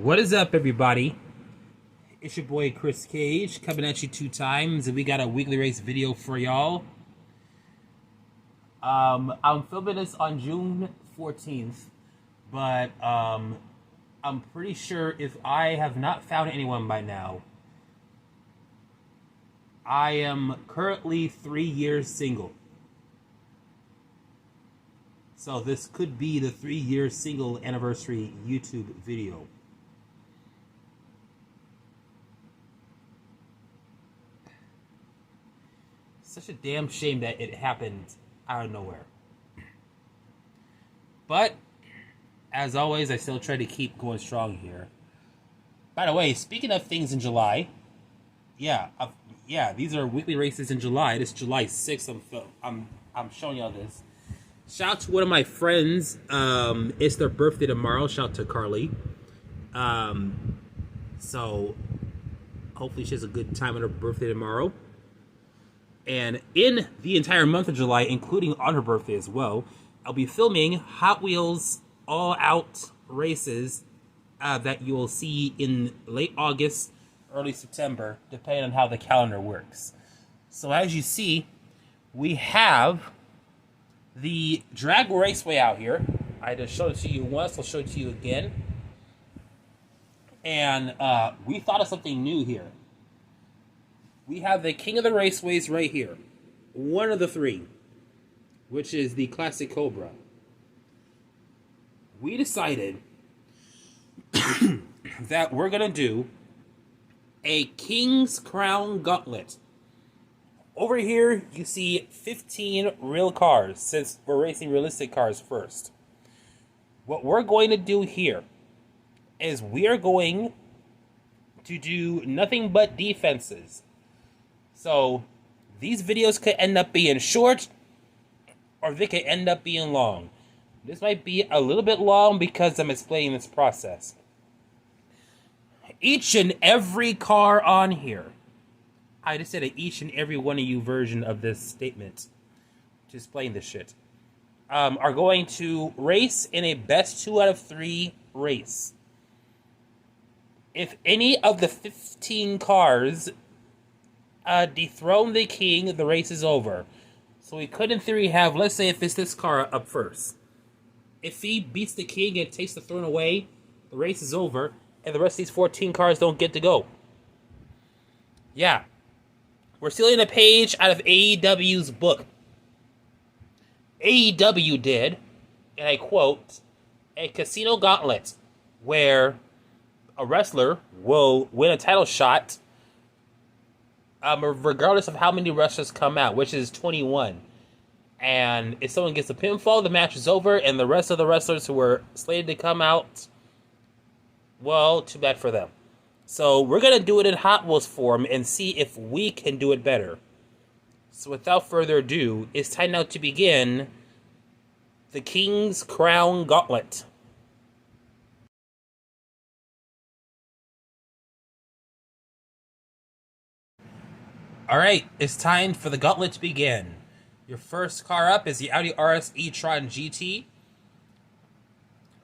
What is up, everybody? It's your boy Chris Cage coming at you 2 times, and we got a weekly race video for y'all. I'm filming this on June 14th, but I'm pretty sure if I have not found anyone by now, I am currently 3 years single. So this could be the 3-year single anniversary YouTube video. Such a damn shame that it happened out of nowhere. But, as always, I still try to keep going strong here. By the way, speaking of things in July, these are weekly races in July. This is July 6th. I'm showing y'all this. Shout out to one of my friends. It's their birthday tomorrow. Shout out to Carly. So, hopefully she has a good time on her birthday tomorrow. And in the entire month of July, including on her birthday as well, I'll be filming Hot Wheels all-out races that you will see in late August, early September, depending on how the calendar works. So as you see, we have the drag raceway out here. I just showed it to you once, I'll show it to you again. And we thought of something new here. We have the king of the raceways right here. One of the three, which is the Classic Cobra. We decided that we're going to do a King's Crown Gauntlet. Over here, you see 15 real cars, since we're racing realistic cars first. What we're going to do here is we are going to do nothing but defenses. So, these videos could end up being short, or they could end up being long. This might be a little bit long because I'm explaining this process. Each and every car on here, I just said each and every one of you version of this statement to explain this shit, are going to race in a best 2 out of 3 race. If any of the 15 cars dethrone the king, the race is over. So we could, in theory, have, let's say if it's this car up first. If he beats the king and takes the throne away, the race is over, and the rest of these 14 cars don't get to go. Yeah. We're stealing a page out of AEW's book. AEW did, and I quote, a casino gauntlet where a wrestler will win a title shot regardless of how many wrestlers come out, which is 21. And if someone gets a pinfall, the match is over, and the rest of the wrestlers who were slated to come out, well, too bad for them. So we're going to do it in Hot Wheels form and see if we can do it better. So without further ado, it's time now to begin the King's Crown Gauntlet. Alright, it's time for the gauntlet to begin. Your first car up is the Audi RS e-tron GT.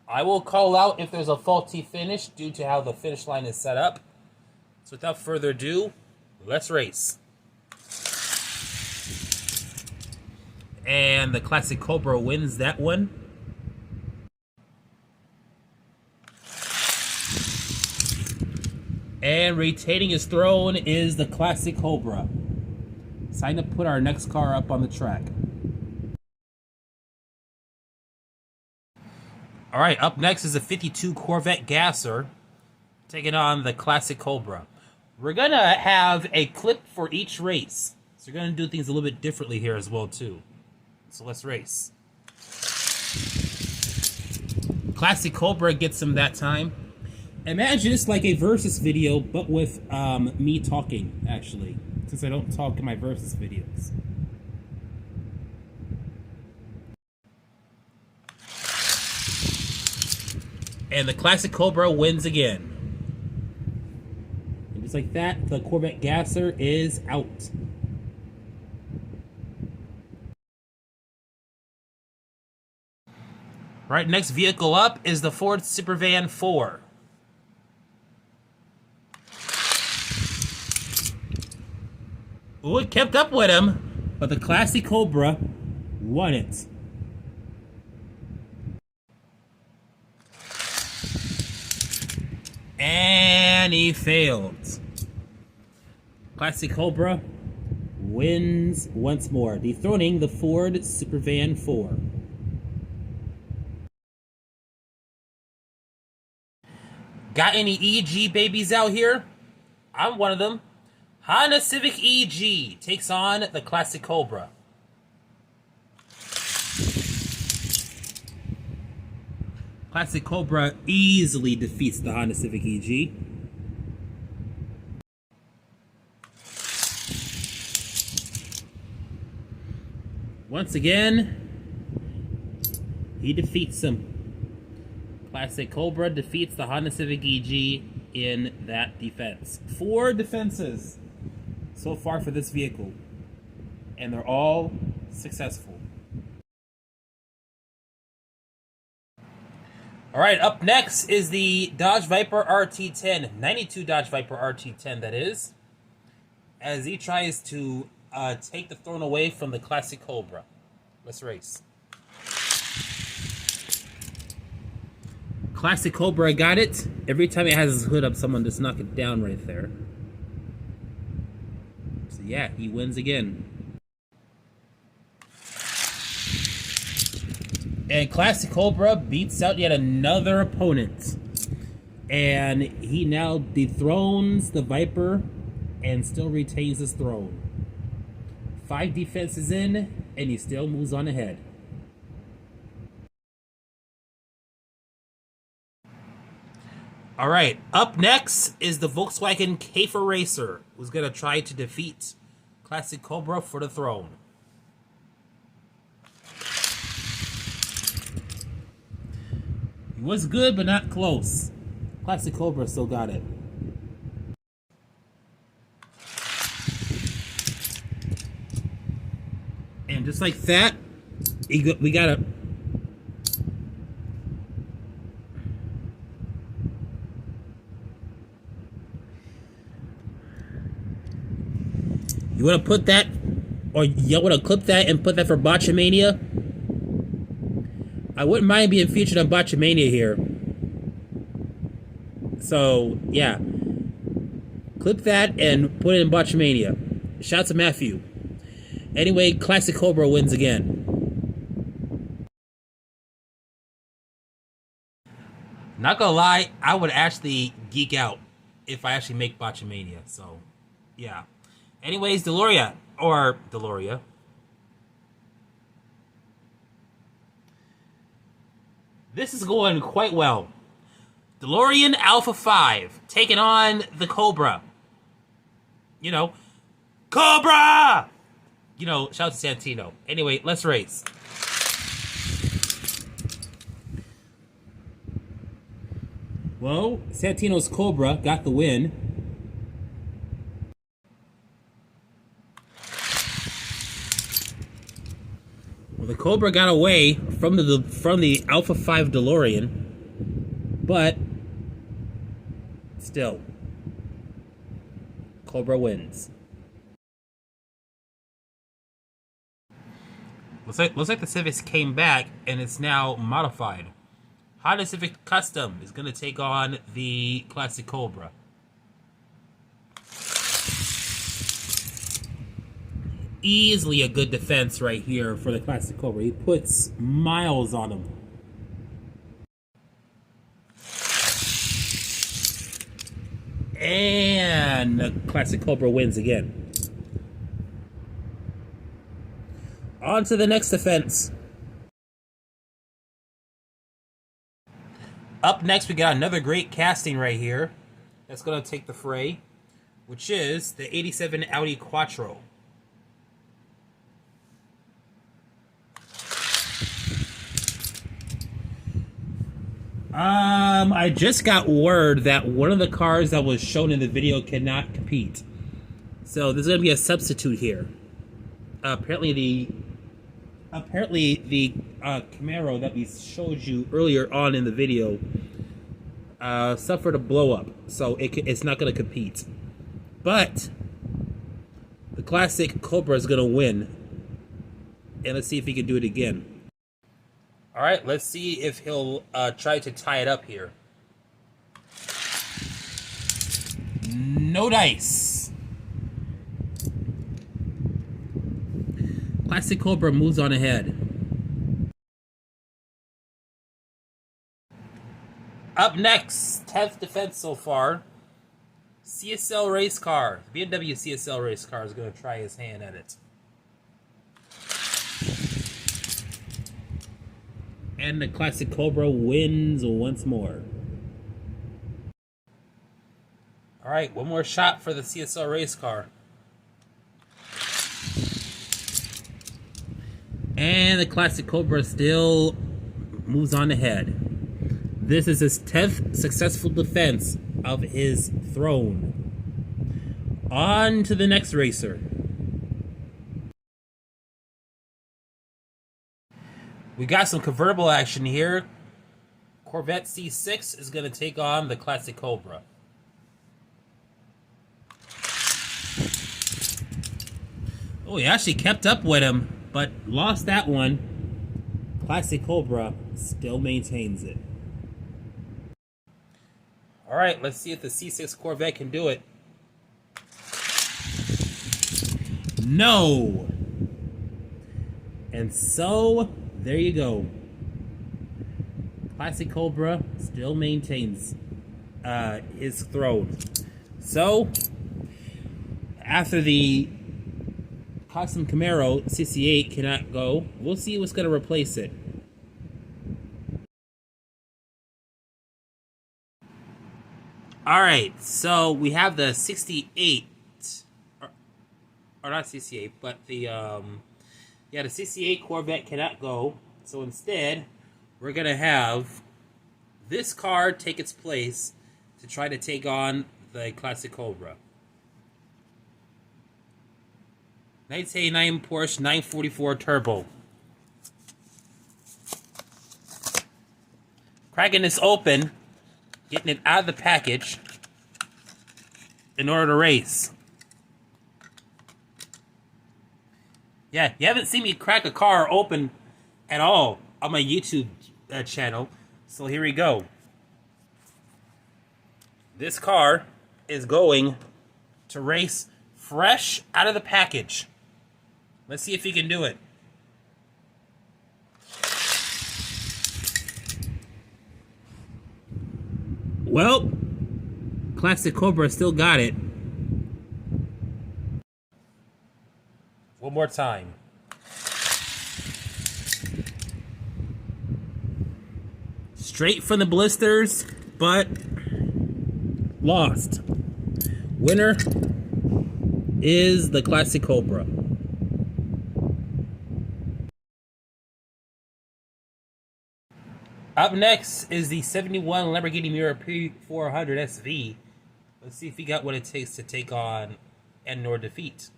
I will call out if there's a faulty finish due to how the finish line is set up. So without further ado, let's race. And the Classic Cobra wins that one. And retaining his throne is the Classic Cobra. It's time to put our next car up on the track. Alright, up next is the 52 Corvette Gasser, taking on the Classic Cobra. We're going to have a clip for each race. So we're going to do things a little bit differently here as well, too. So let's race. Classic Cobra gets him that time. Imagine it's like a versus video, but with me talking, actually. Since I don't talk in my versus videos. And the Classic Cobra wins again. And just like that, the Corvette Gasser is out. Right, next vehicle up is the Ford Supervan 4. Oh, it kept up with him, but the Classic Cobra won it. And he failed. Classic Cobra wins once more, dethroning the Ford Supervan 4. Got any EG babies out here? I'm one of them. Honda Civic EG takes on the Classic Cobra. Classic Cobra easily defeats the Honda Civic EG. Once again, he defeats him. Classic Cobra defeats the Honda Civic EG in that defense. 4 defenses so far for this vehicle, and they're all successful. All right, up next is the Dodge Viper RT10, 92 Dodge Viper RT10 that is, as he tries to take the throne away from the Classic Cobra. Let's race. Classic Cobra got it. Every time it has his hood up, someone just knock it down right there. So yeah, he wins again. And Classic Cobra beats out yet another opponent. And he now dethrones the Viper and still retains his throne. 5 defenses in, and he still moves on ahead. All right, up next is the Volkswagen Käfer Racer, who's going to try to defeat Classic Cobra for the throne. He was good, but not close. Classic Cobra still got it. And just like that, we got a... You want to put that, or you want to clip that and put that for Botchamania? I wouldn't mind being featured on Botchamania here. So, yeah. Clip that and put it in Botchamania. Shout out to Matthew. Anyway, Classic Cobra wins again. Not gonna lie, I would actually geek out if I actually make Botchamania. So, yeah. Anyways, Deloria. This is going quite well. DeLorean Alpha 5 taking on the Cobra. You know, Cobra! You know, shout out to Santino. Anyway, let's race. Well, Santino's Cobra got the win. Well, the Cobra got away from the Alpha 5 DeLorean, but still, Cobra wins. Looks like the Civic came back and it's now modified. Honda Civic Custom is going to take on the Classic Cobra. Easily a good defense right here for the Classic Cobra. He puts miles on him. And the Classic Cobra wins again. On to the next defense. Up next, we got another great casting right here that's going to take the fray, which is the 87 Audi Quattro. I just got word that one of the cars that was shown in the video cannot compete. So there's going to be a substitute here. Apparently the Camaro that we showed you earlier on in the video suffered a blow up, so it's not going to compete. But the Classic Cobra is going to win. And let's see if he can do it again. All right, let's see if he'll try to tie it up here. No dice. Classic Cobra moves on ahead. Up next, 10th defense so far. CSL race car. The BMW CSL race car is going to try his hand at it. And the Classic Cobra wins once more. Alright, one more shot for the CSL race car. And the Classic Cobra still moves on ahead. This is his 10th successful defense of his throne. On to the next racer. We got some convertible action here. Corvette C6 is going to take on the Classic Cobra. Oh, he actually kept up with him, but lost that one. Classic Cobra still maintains it. All right, let's see if the C6 Corvette can do it. No! And so, there you go. Classic Cobra still maintains his throne. So, after the Custom Camaro CC8 cannot go, we'll see what's going to replace it. Alright, so we have the 68, or not 68, but the, the 68 Corvette cannot go, so instead, we're going to have this car take its place to try to take on the Classic Cobra. 1989 Porsche 944 Turbo. Cracking this open, getting it out of the package in order to race. Yeah, you haven't seen me crack a car open at all on my YouTube channel, so here we go. This car is going to race fresh out of the package. Let's see if he can do it. Well, Classic Cobra still got it. One more time. Straight from the blisters, but lost. Winner is the Classic Cobra. Up next is the 71 Lamborghini Miura P400 SV. Let's see if he got what it takes to take on and nor defeat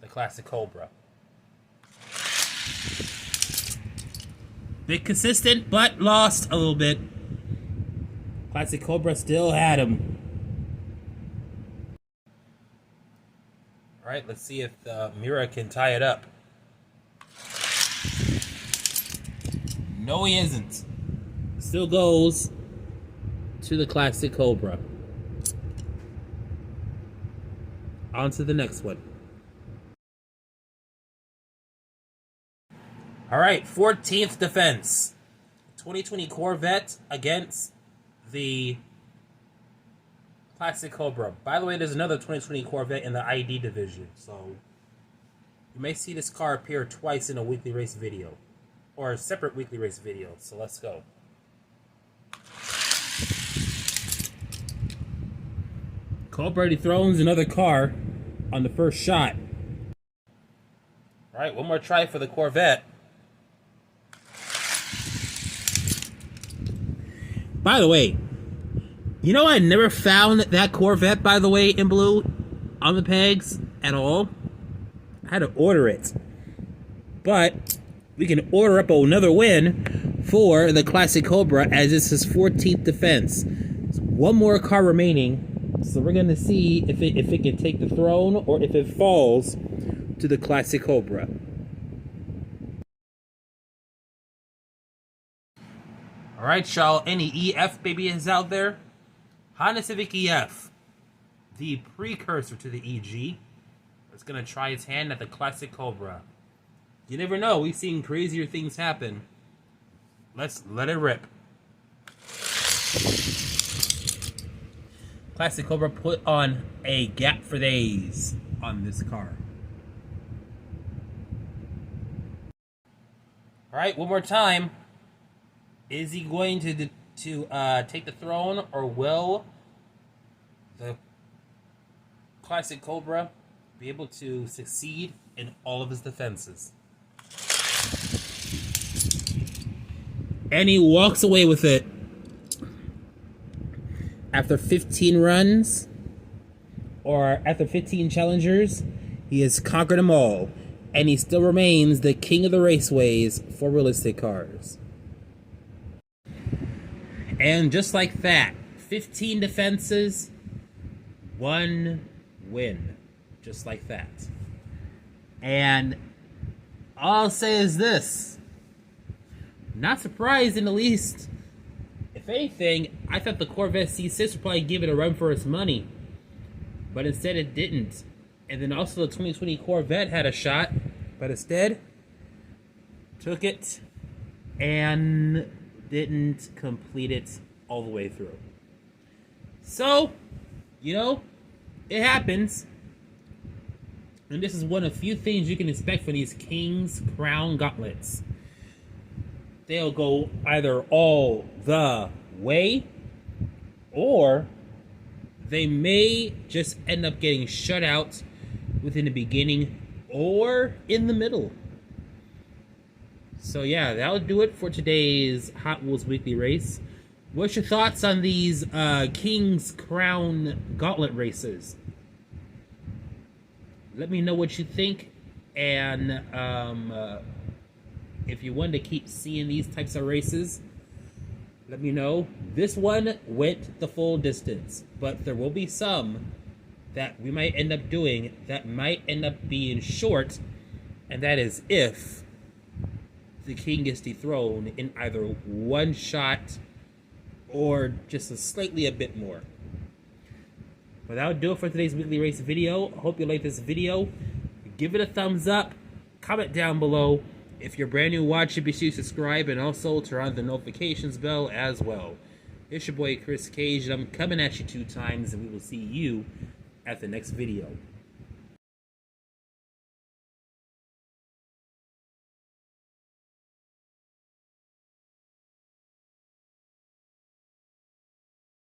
the Classic Cobra. Bit consistent, but lost a little bit. Classic Cobra still had him. Alright, let's see if the Miura can tie it up. No, he isn't. Still goes to the Classic Cobra. On to the next one. Alright, 14th defense. 2020 Corvette against the Classic Cobra. By the way, there's another 2020 Corvette in the ID division, so you may see this car appear twice in a weekly race video. Or a separate weekly race video, so let's go. Cobra dethrones another car on the first shot. Alright, one more try for the Corvette. By the way, you know I never found that Corvette, by the way, in blue on the pegs at all. I had to order it. But we can order up another win for the Classic Cobra as it's his 14th defense. One more car remaining So we're gonna see if it can take the throne or if it falls to the Classic Cobra. All right, y'all. Any EF babies out there? Honda Civic EF, the precursor to the EG, is gonna try its hand at the Classic Cobra. You never know. We've seen crazier things happen. Let's let it rip. Classic Cobra put on a gap for days on this car. All right, one more time. Is he going to take the throne, or will the Classic Cobra be able to succeed in all of his defenses? And he walks away with it. After 15 runs, or after 15 challengers, he has conquered them all. And he still remains the king of the raceways for realistic cars. And just like that, 15 defenses, 1 win. Just like that. And all I'll say is this. Not surprised in the least. If anything, I thought the Corvette C6 would probably give it a run for its money. But instead it didn't. And then also the 2020 Corvette had a shot. But instead, took it and didn't complete it all the way through. So, you know, it happens. And this is one of few things you can expect from these King's Crown Gauntlets. They'll go either all the way, or they may just end up getting shut out within the beginning or in the middle. So yeah, that'll do it for today's Hot Wheels Weekly Race. What's your thoughts on these King's Crown Gauntlet races? Let me know what you think, and if you want to keep seeing these types of races, let me know. This one went the full distance, but there will be some that we might end up doing that might end up being short, and that is if the king gets dethroned in either one shot or just a bit more. But that'll do it for today's weekly race video. I hope you like this video. Give it a thumbs up. Comment down below. If you're brand new watching, be sure to subscribe and also turn on the notifications bell as well. It's your boy Chris Cage, and I'm coming at you 2 times, and we will see you at the next video.